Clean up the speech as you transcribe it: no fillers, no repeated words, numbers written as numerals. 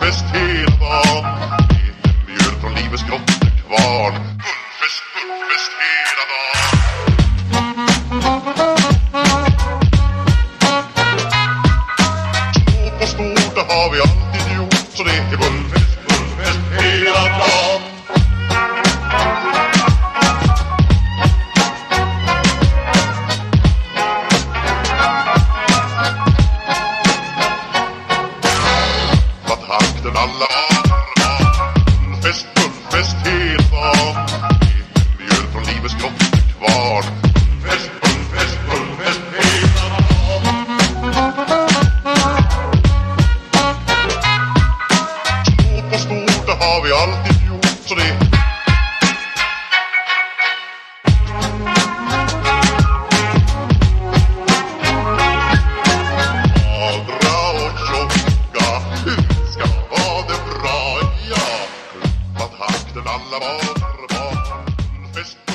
fullfest hela dagen. Eten mjöl från livets grottekvarn. Fullfest, fullfest hela dagen. Små på stort, det har vi alltid gjort. Så det är fullfest, fullfest hela dagen. Takten alla armar. Fest, fullfest hela dagen. Eten mjöl från livets grottekvarn. Fest, fullfest, fullfest hela dagen. Små på stort, det har vi alltid gjort. Så det magra och tjocka ska ha det bra, ja. Klappa takten alla barn. Fest.